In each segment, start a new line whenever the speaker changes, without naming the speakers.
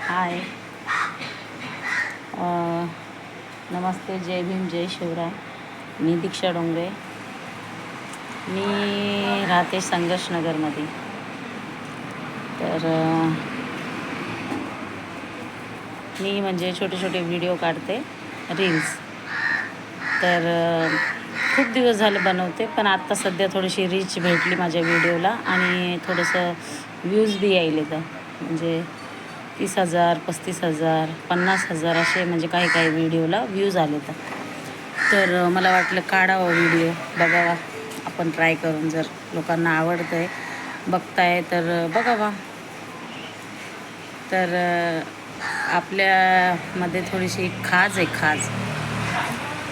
हाय. नमस्ते, जय भीम, जय शिवराय. मी दीक्षा डोंगरे. मी राहते संघर्षनगरमध्ये. तर मी म्हणजे छोटे छोटे व्हिडिओ काढते, रील्स. तर खूप दिवस झाले बनवते, पण आत्ता सध्या थोडीशी रीच भेटली माझ्या व्हिडिओला आणि थोडंसं व्ह्यूज बी यायले. तर म्हणजे 30,000, 35,000, 50,000 असे म्हणजे काही काही व्हिडिओला व्ह्यूज आले. तर मला वाटलं काढावं व्हिडिओ, बघावा आपण ट्राय करून. जर लोकांना आवडतं आहे, बघताय तर बघावा. तर आपल्यामध्ये थोडीशी खाज आहे, खाज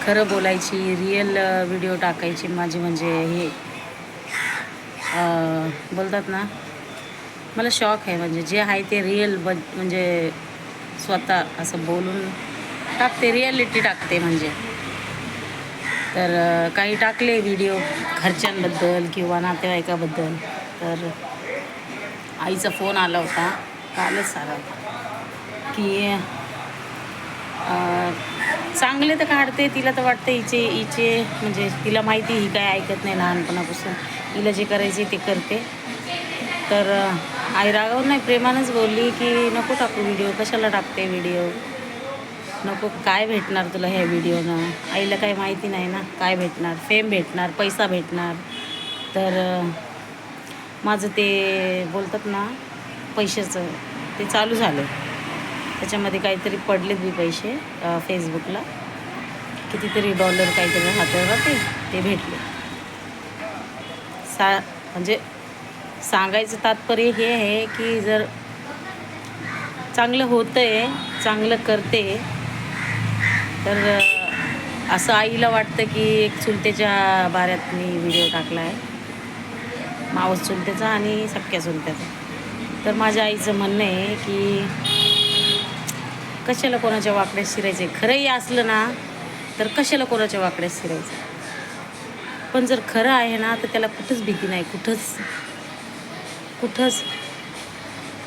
खरं बोलायची, रिअल व्हिडिओ टाकायची. माझी म्हणजे हे बोलतात ना, मला शॉक आहे. म्हणजे जे आहे ते रिअल म्हणजे स्वतः असं बोलून टाकते, रिॲलिटी टाकते म्हणजे. तर काही टाकले व्हिडिओ घरच्यांबद्दल किंवा नातेवाईकाबद्दल. तर आईचा फोन आला होता कालच आला होता की चांगले तर काढते. तिला तर वाटतं हिचे म्हणजे तिला माहिती ही काय ऐकत नाही लहानपणापासून. हिला जे करायचे ते करते. तर आई रागावर नाही, प्रेमानंच बोलली की नको टाकू व्हिडिओ, कशाला टाकते व्हिडिओ, नको. काय भेटणार तुला ह्या व्हिडिओनं? आईला काही माहिती नाही ना काय भेटणार. फेम भेटणार, पैसा भेटणार. तर माझं ते बोलतात ना पैशाचं ते चालू झालं. त्याच्यामध्ये काहीतरी पडलेत बी पैसे फेसबुकला, कितीतरी $, काहीतरी हातावर ते भेटले. म्हणजे सांगायचं तात्पर्य हे आहे की जर चांगलं होतं आहे, चांगलं करते, तर असं आईला वाटतं की एक चुलतेच्या बाऱ्यात मी व्हिडिओ टाकला आहे, मावस चुलतेचा आणि सख्या चुलत्याचा. तर माझ्या आईचं म्हणणं आहे की कशाला कोणाच्या वाकड्यात शिरायचं आहे. खरंही असलं ना तर कशाला कोणाच्या वाकड्यात शिरायचं. पण जर खरं आहे ना तर त्याला कुठंच भीती नाही, कुठंच.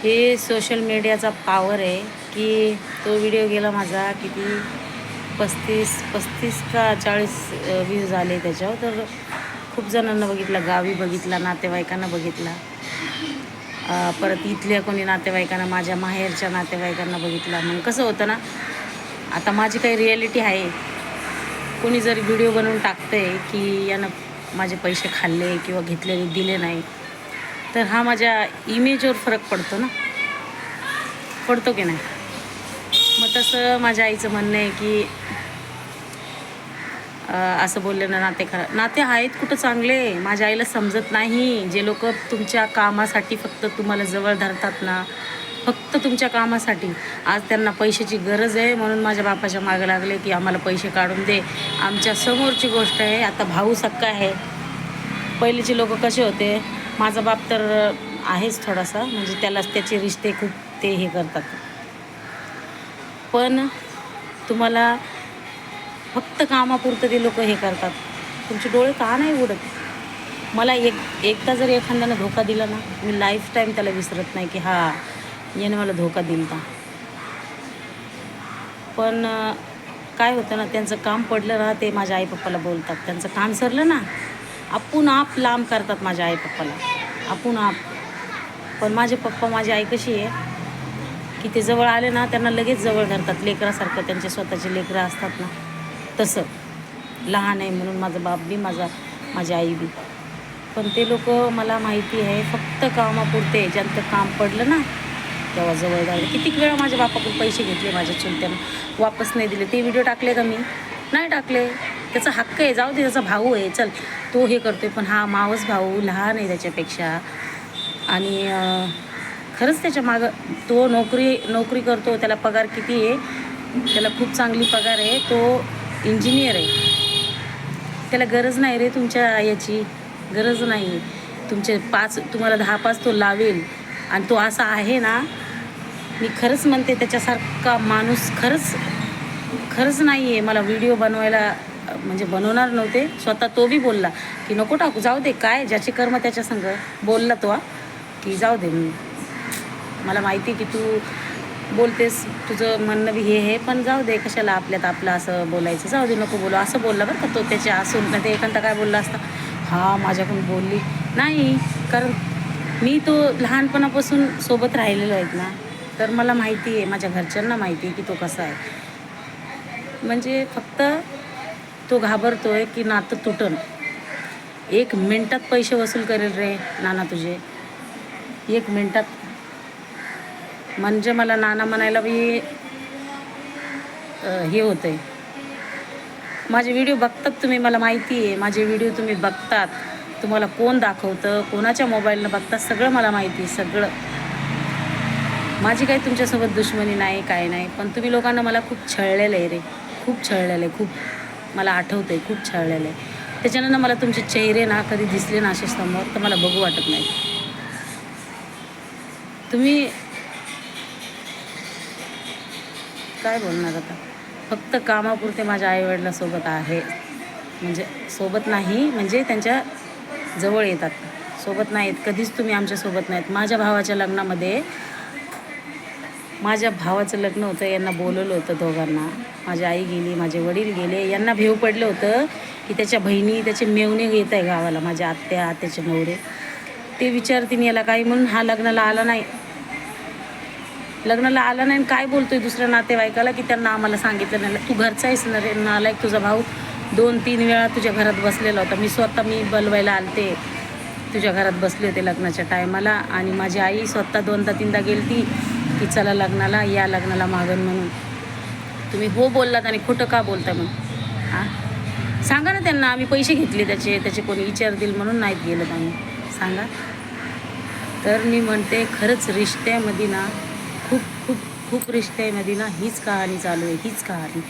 हे सोशल मीडियाचा पावर आहे की तो व्हिडिओ गेला माझा किती 35 का 40 व्ह्यूज आले त्याच्यावर. तर खूप जणांना बघितला, गावी बघितला, नातेवाईकांना बघितला, परत इथल्या कोणी नातेवाईकांना, माझ्या माहेरच्या नातेवाईकांना बघितला. मग कसं होतं ना, आता माझी काही रिॲलिटी आहे. कोणी जर व्हिडिओ बनवून टाकतं आहे की यानं माझे पैसे खाल्ले किंवा घेतलेले दिले नाही, तर हा माझ्या इमेजवर फरक पडतो ना, पडतो की नाही. मग तसं माझ्या आईचं म्हणणं आहे की असं बोलले ना नाते आहेत कुठं चांगले. माझ्या आईला समजत नाही, जे लोक तुमच्या कामासाठी फक्त तुम्हाला जवळ धरतात ना, फक्त तुमच्या कामासाठी. आज त्यांना पैशाची गरज आहे म्हणून माझ्या बापाच्या मागं लागले की आम्हाला पैसे काढून दे. आमच्या समोरची गोष्ट आहे, आता भाऊ सक्का आहे. पहिलेचे लोक कसे होते, माझा बाप तर आहेच थोडासा, म्हणजे त्याचे रिश्ते खूप ते हे करतात. पण तुम्हाला फक्त कामापुरतं ते लोक हे करतात. तुमचे डोळे का नाही उघडत? मला एकदा जर एखाद्यानं धोका दिला ना, मी लाईफ टाईम त्याला विसरत नाही की याने मला धोका दिला. पण काय होतं ना, त्यांचं काम पडलं ना, ते माझ्या आई पप्पाला बोलतात. त्यांचं काम सरलं ना, आपण लांब करतात माझ्या आई पप्पाला, आपण. पण माझे पप्पा, माझी आई कशी आहे की ते जवळ आले ना त्यांना लगेच जवळ धरतात, लेकरासारखं. त्यांचे स्वतःचे लेकरं असतात ना तसं. लहान आहे म्हणून माझं बाप बी, माझी आई बी. पण ते लोक, मला माहिती आहे, फक्त कामापुरते. ज्यांचं काम पडलं ना तेव्हा जवळ जायला. कितीक वेळा माझ्या बापाकडून पैसे घेतले माझ्या चुलत्यानं, वापस नाही दिले. ते व्हिडिओ टाकले का मी? नाही टाकले. त्याचा हक्क आहे, जाऊ दे, त्याचा भाऊ आहे, चल तो हे करतोय. पण हा मावस भाऊ लहान आहे त्याच्यापेक्षा, आणि खरंच त्याच्या मागं तो नोकरी करतो. त्याला पगार किती आहे? त्याला खूप चांगली पगार आहे. तो इंजिनियर आहे. त्याला गरज नाही रे तुमच्या याची, गरज नाही. तुम्हाला 10-5 तो लावेल. आणि तो असा आहे ना, मी खरंच म्हणते त्याच्यासारखा माणूस खरंच नाही आहे. मला व्हिडिओ बनवायला म्हणजे बनवणार नव्हते. स्वतः तो बी बोलला की नको टाकू, जाऊ दे, काय ज्याचे कर्म त्याच्या संग. बोलला तो की जाऊ दे, मला माहिती की तू बोलतेस, तुझं म्हणणं बी हे पण जाऊ दे, कशाला आपल्यात आपलं असं बोलायचं, जाऊ दे, नको बोलू, असं बोलला बरं का तो. त्याच्या असून नाही ते एखादा काय बोलला असता, हा माझ्याकडून बोलली नाही, कारण मी तो लहानपणापासून सोबत राहिलेलो आहेत ना, तर मला माहिती आहे, माझ्या घरच्यांना माहिती आहे की तो कसा आहे. म्हणजे फक्त तो घाबरतोय की नातं तुटन. 1 मिनटात पैसे वसूल करेल रे नाना तुझे, 1 मिनटात. म्हणजे मला नाना म्हणायला बी हे होतं आहे. माझे व्हिडिओ बघतात तुम्ही, मला माहिती आहे, माझे व्हिडिओ तुम्ही बघतात. तुम्हाला कोण दाखवतं, कोणाच्या मोबाईलनं बघतात, सगळं मला माहिती आहे, सगळं. माझी काही तुमच्यासोबत दुश्मनी नाही, काय नाही, पण तुम्ही लोकांना मला खूप छळलेलं आहे रे, खूप छळलेलं आहे, खूप. मला आठवतं आहे, खूप छळलेलं आहे. त्याच्यानं मला तुमचे चेहरे ना कधी दिसले ना असे समोर, तर मला बघू वाटत नाही. तुम्ही काय बोलणार आता. फक्त कामापुरते माझ्या आईवडिलांसोबत आहे, म्हणजे सोबत नाही, म्हणजे त्यांच्या जवळ येतात, सोबत नाहीत कधीच. तुम्ही आमच्यासोबत नाहीत. माझ्या भावाच्या लग्नामध्ये, माझ्या भावाचं लग्न होतं, यांना बोलवलं होतं दोघांना. माझी आई गेली, माझे वडील गेले, यांना भेव पडलं होतं की त्याच्या बहिणी, त्याचे मेवणे येत आहे गावाला, माझ्या आत्या, त्याचे नवरे. ते विचारतीन याला काही, म्हणून हा लग्नाला आला नाही. लग्नाला आला नाही, काय बोलतोय दुसऱ्या नातेवाईकाला की त्यांना आम्हाला सांगितलं नाही. तू घरचा आहेस ना रे नालायक. तुझा भाऊ 2-3 वेळा तुझ्या घरात बसलेला होता. मी बोलवायला आलते, तुझ्या घरात बसले होते लग्नाच्या टायमाला, आणि माझी आई स्वतः 2दा-3दा गेलती की चला लग्नाला, या लग्नाला मागण म्हणून. तुम्ही हो बोललात आणि खोटं का बोलता म्हणून? हां, सांगा ना त्यांना, आम्ही पैसे घेतले त्याचे कोणी विचार देईल म्हणून नाहीत गेलं आम्ही, सांगा. तर मी म्हणते खरंच रिश्त्यामध्ये ना, खूप खूप खूप रिश्त्यामध्ये ना हीच कहाणी चालू आहे, हीच कहाणी.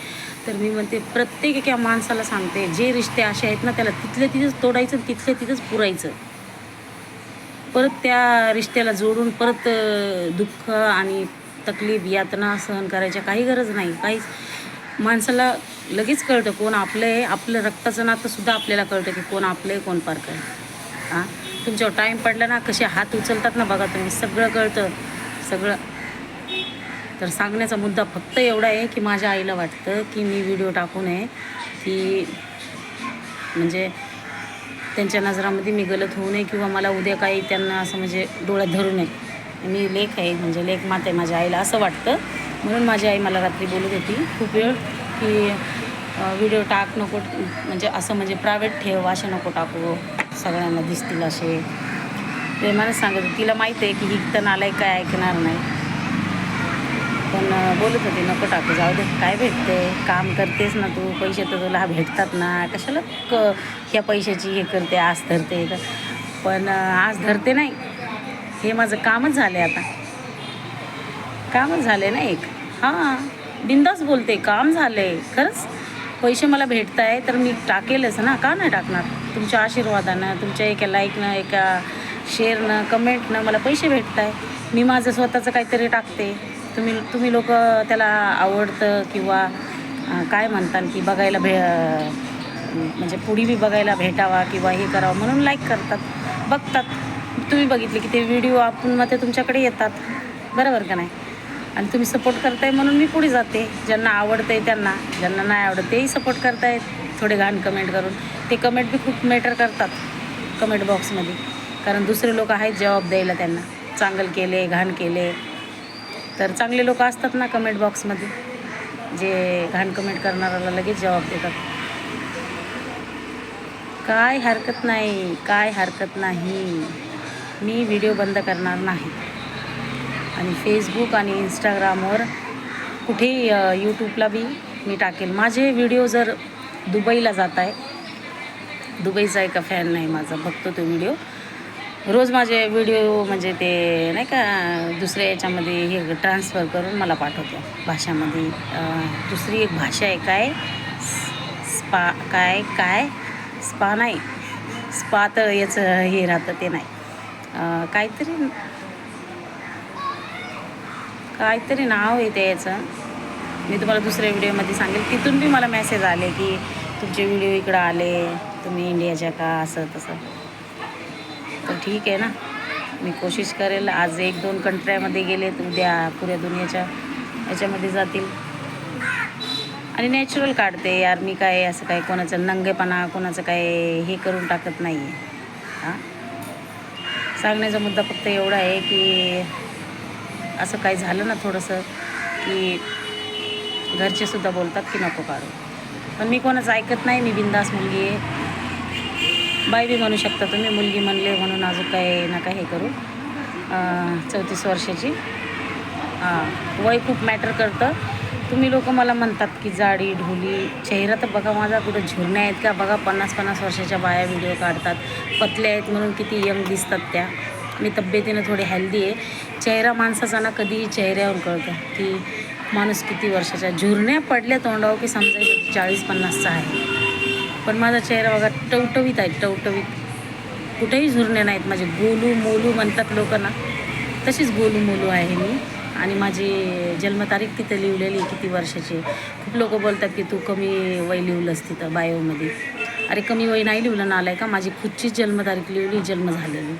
तर मी म्हणते प्रत्येक एका माणसाला सांगते, जे रिश्ते असे आहेत ना, त्याला तिथल्या तिथंच तोडायचं, तिथल्या तिथंच पुरायचं. परत त्या रिश्त्याला जोडून परत दुःख आणि तकलीफ, यातना सहन करायच्या काही गरज नाही. काहीच. माणसाला लगेच कळतं कोण आपलं आहे. आपलं रक्ताचं नातंसुद्धा आपल्याला कळतं की कोण आपलं आहे, कोण पारकं आहे. हां, तुमच्यावर टाईम पडला ना, कसे हात उचलतात ना, बघा तुम्ही, सगळं कळतं, सगळं. तर सांगण्याचा मुद्दा फक्त एवढा आहे की माझ्या आईला वाटतं की मी व्हिडिओ टाकू नये, की म्हणजे त्यांच्या नजरामध्ये मी गलत होऊ नये, किंवा मला उद्या काही त्यांना असं म्हणजे डोळ्यात धरू नये. मी लेक आहे, म्हणजे लेक माता आहे माझ्या आईला, असं वाटतं. म्हणून माझी आई मला रात्री बोलत होती खूप वेळ की व्हिडिओ टाक नको, म्हणजे असं म्हणजे प्रायव्हेट ठेव, असे नको टाकू, सगळ्यांना दिसतील असे. प्रेमानं सांगत, तिला माहीत आहे की ही तर नालायक काय ऐकणार नाही, पण बोलत होते नको टाकू, जाऊ दे, काय भेटते, काम करतेस ना तू, पैसे तर तुला भेटतात ना, कशाला ह्या पैशाची हे करते, आस धरते. पण आस धरते नाही, हे माझं कामच झालं आहे, आता कामच झालं आहे ना एक. हां, बिंदास बोलते, काम झालं आहे खरंच. पैसे मला भेटत आहे तर मी टाकेलच ना, का नाही टाकणार. तुमच्या आशीर्वादानं, तुमच्या एका लाईकनं, एका शेअरनं, कमेंटनं मला पैसे भेटत आहे. मी माझं स्वतःचं काहीतरी टाकते. तुम्ही लोक त्याला आवडतं किंवा काय म्हणतात की बघायला म्हणजे पुढे बी बघायला भेटावा किंवा हे करावं म्हणून लाईक करतात, बघतात. तुम्ही बघितले की ते व्हिडिओ आपण मग ते तुमच्याकडे येतात, बरोबर का नाही. आणि तुम्ही सपोर्ट करताय म्हणून मी पुढे जाते. ज्यांना आवडतं आहे त्यांना, ज्यांना नाही आवडत तेही सपोर्ट करतायत थोडे घाण कमेंट करून. ते कमेंट बी खूप मॅटर करतात कमेंट बॉक्समध्ये, कारण दुसरे लोक आहेत जबाब द्यायला त्यांना. चांगलं केले, घाण केले, तर चांगले लोक असतात ना कमेंट बॉक्समध्ये, जे घाण कमेंट करणाऱ्याला लगेच जबाब देतात. काय हरकत नाही, काय हरकत नाही. मी व्हिडिओ बंद करणार नाही. आणि फेसबुक आणि इंस्टाग्रामवर कुठेही यूट्यूबला बी मी टाकेल माझे व्हिडिओ. जर दुबईला जात आहे, दुबईचा एका फॅन नाही माझा, बघतो तो व्हिडिओ रोज. माझे व्हिडिओ म्हणजे ते नाही का दुसऱ्या याच्यामध्ये हे ट्रान्सफर करून मला पाठवतो भाषामध्ये. दुसरी एक भाषा आहे, काय स्पा, काय स्पा नाही, स्पा तर याचं हे राहतं ते नाही, काहीतरी नाव येते याचं. मी तुम्हाला दुसऱ्या व्हिडिओमध्ये सांगेल. तिथून बी मला मेसेज आले की तुमचे व्हिडिओ इकडं आले, तुम्ही इंडियाच्या का, असं तसं. तर ठीक आहे ना, मी कोशिश करेल. आज 1-2 कंट्र्यामध्ये गेले, तर उद्या पुऱ्या दुनियाच्या याच्यामध्ये जातील आणि नॅचरल काढते यार. मी काय असं काय कोणाचं नंगेपणा कोणाचं काय हे करून टाकत नाही आहे. हां, सांगण्याचा मुद्दा फक्त एवढा आहे की असं काय झालं ना थोडंसं की घरचेसुद्धा बोलतात की नको काढू, पण मी कोणाचं ऐकत नाही. मी बिंदास मुलगी आहे. बाई बी म्हणू शकता तुम्ही, मुलगी म्हणले म्हणून अजून काय नका हे करू. 34 वर्षाची. वय खूप मॅटर करतं. तुम्ही लोक मला म्हणतात की जाडी ढोली चेहरा, तर बघा माझा कुठं झुरण्या आहेत का? बघा 50-50 वर्षाच्या बाया व्हिडिओ काढतात, पतल्या आहेत म्हणून किती यंग दिसतात त्या. मी तब्येतीनं थोडी हेल्दी आहे. चेहरा माणसाचा ना कधीही चेहऱ्यावर कळतं की माणूस किती वर्षाचा. झुरण्या पडल्या तोंडावर की समजायचं 40-50चा आहे. पण माझा चेहरा बघा टवटवीत आहे, टवटवीत. कुठेही झुरणे नाहीत माझे. गोलू मोलू म्हणतात लोक ना, तशीच गोलू मोलू आहे मी. आणि माझी जन्मतारीख तिथं लिहिलेली किती वर्षाची. खूप लोक बोलतात की तू कमी वय लिहिलंस तिथं बायोमध्ये. अरे कमी वय नाही लिहिलं ना, आलाय का? माझी खुदचीच जन्मतारीख लिहिली, जन्म झालेली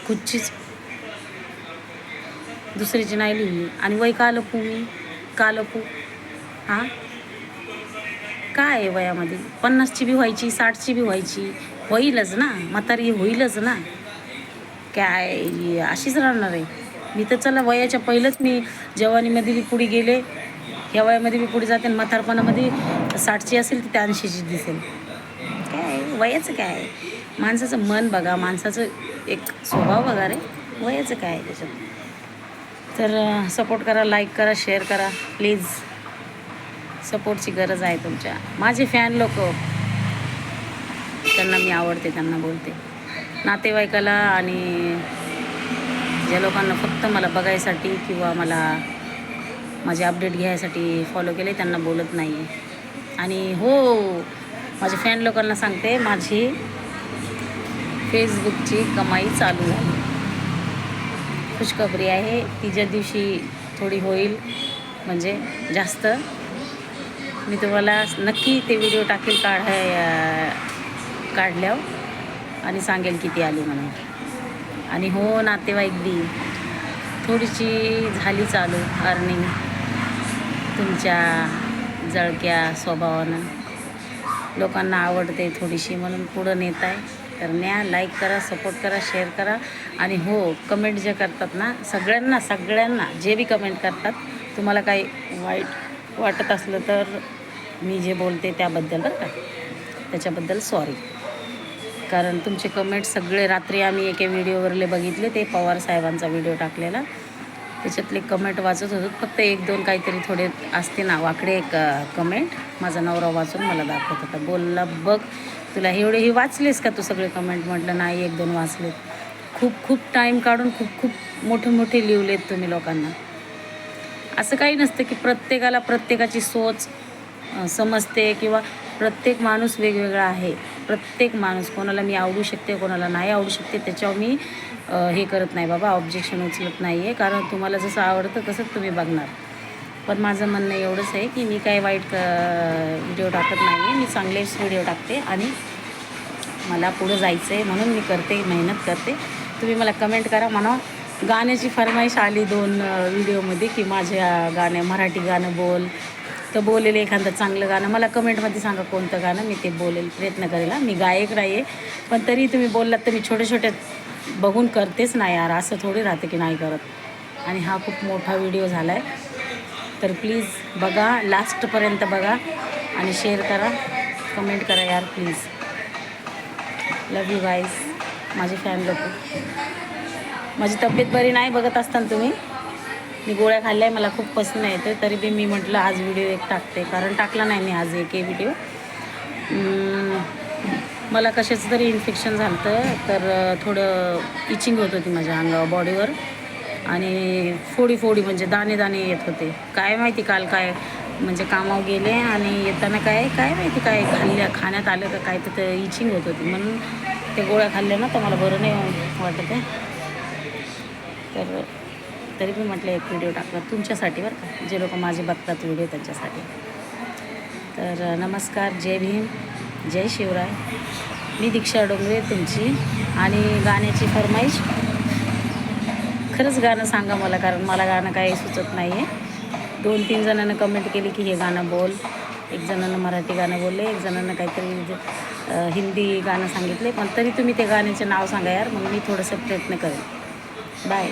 खुदचीच, दुसरीची नाही लिहिली. आणि वय का लपू मी? का लपू? हां, काय आहे वयामध्ये? 50ची बी व्हायची, 60ची बी व्हायची, होईलच ना, म्हातारी होईलच ना. काय अशीच राहणार आहे मी तर? चला वयाच्या पहिलंच मी जवानीमध्ये बी पुढे गेले, ह्या वयामध्ये बी पुढे जाते. म्हातारपणामध्ये 60ची असेल तर 80ची दिसेल. काय वयाचं काय आहे? माणसाचं मन बघा, माणसाचं एक स्वभाव बघा रे. वयाचं काय आहे त्याच्यात? तर सपोर्ट करा, लाईक करा, शेअर करा प्लीज. सपोर्टची गरज आहे तुमच्या. माझे फॅन लोक, त्यांना मी आवडते, त्यांना बोलते. नातेवाईकाला आणि ज्या लोकांना फक्त मला बघायसाठी किंवा मला माझे अपडेट घ्यायसाठी फॉलो केले त्यांना बोलत नाही आहे. आणि हो, माझ्या फॅन लोकांना सांगते, माझी फेसबुकची कमाई चालू झाली. खुशखबरी आहे. ती ज्या दिवशी थोडी होईल म्हणजे जास्त, मी तुम्हाला नक्की ते व्हिडिओ टाकेल काढल्यावर आणि सांगेल किती आली म्हणून. आणि हो, नातेवाईक बी थोडीशी झाली चालू अर्निंग तुमच्या जळक्या स्वभावानं. लोकांना आवडते थोडीशी म्हणून पुढं नेत आहे. तर न्या, लाईक करा, सपोर्ट करा, शेअर करा. आणि हो, कमेंट जे करतात ना, सगळ्यांना जे बी कमेंट करतात, तुम्हाला काही वाईट वाटत असलं तर मी जे बोलते त्याबद्दल बरं का, त्याच्याबद्दल सॉरी. कारण तुमचे कमेंट सगळे रात्री आम्ही एके व्हिडिओवरले बघितले, ते पवार साहेबांचा व्हिडिओ टाकलेला, त्याच्यातले कमेंट वाचत होतो. फक्त 1-2 काहीतरी थोडे असते ना वाकडे एक कमेंट, माझा नवरा वाचून मला दाखवत होता. बोलला, बघ तुला हे वाचलेस का तू सगळे कमेंट? म्हटलं नाही, 1-2 वाचलेत. खूप टाईम काढून खूप मोठे लिहिलेत तुम्ही लोकांना. असं काही नसतं की प्रत्येकाला प्रत्येकाची सोच समजते किंवा प्रत्येक माणूस वेगवेगळा आहे. प्रत्येक माणूस, कोणाला मी आवडू शकते, कोणाला नाही आवडू शकते, त्याच्यावर मी हे करत नाही बाबा, ऑब्जेक्शन उचलत नाही आहे. कारण तुम्हाला जसं आवडतं तसंच तुम्ही बघणार. पण माझं म्हणणं एवढंच आहे की मी काय वाईट व्हिडिओ टाकत नाही आहे. मी चांगलेच व्हिडिओ टाकते आणि मला पुढं जायचं आहे म्हणून मी करते, मेहनत करते. तुम्ही मला कमेंट करा, म्हणा गाण्याची फरमाईश आली 2 व्हिडिओमध्ये की माझ्या मराठी गाणं बोल. तर बोलेल एखादं चांगलं गाणं, मला कमेंटमध्ये सांगा कोणतं गाणं, मी ते बोलेल, प्रयत्न करेल. मी गायक नाही आहे, पण तरी तुम्ही बोललात तर मी छोटे बघून करतेच नाही यार. असं थोडी राहते की नाही करत. आणि हा खूप मोठा व्हिडिओ झाला आहे, तर प्लीज बघा, लास्टपर्यंत बघा आणि शेअर करा, कमेंट करा यार प्लीज. लव यू गाईज, माझे फॅन लोक. माझी तब्येत बरी नाही, बघत असताना तुम्ही. मी गोळ्या खाल्ल्या आहे, मला खूप पसंत येतं. तरी बी मी म्हटलं आज व्हिडिओ एक टाकते, कारण टाकला नाही मी आज एक व्हिडिओ. मला कशाचं तरी इन्फेक्शन झालं होतं, तर थोडं इचिंग होत होती माझ्या अंगावर, बॉडीवर. आणि फोडी म्हणजे दाणे येत होते. काय माहिती काल काय म्हणजे कामावर गेले आणि येताना काय माहिती काय खाण्यात आलं का काय, तर इचिंग होत होती म्हणून ते गोळ्या खाल्ल्या ना, तर मला बरं नाही वाटत आहे. तर तरी पण म्हटलं एक व्हिडिओ टाकला तुमच्यासाठी बरं का, जे लोक माझे बघतात व्हिडिओ त्यांच्यासाठी. तर नमस्कार, जय भीम, जय शिवराय. मी दीक्षा डोंगरे तुमची. आणि गाण्याची फरमाईश खरंच गाणं सांगा मला, कारण मला गाणं काही सुचत नाही आहे. 2-3 जणांना कमेंट केली की हे गाणं बोल. एक जणांना मराठी गाणं बोलले, एक जणांना काहीतरी हिंदी गाणं सांगितले. पण तरी तुम्ही ते गाण्याचे नाव सांगा यार, मग मी थोडंसं प्रयत्न करेन. बाय.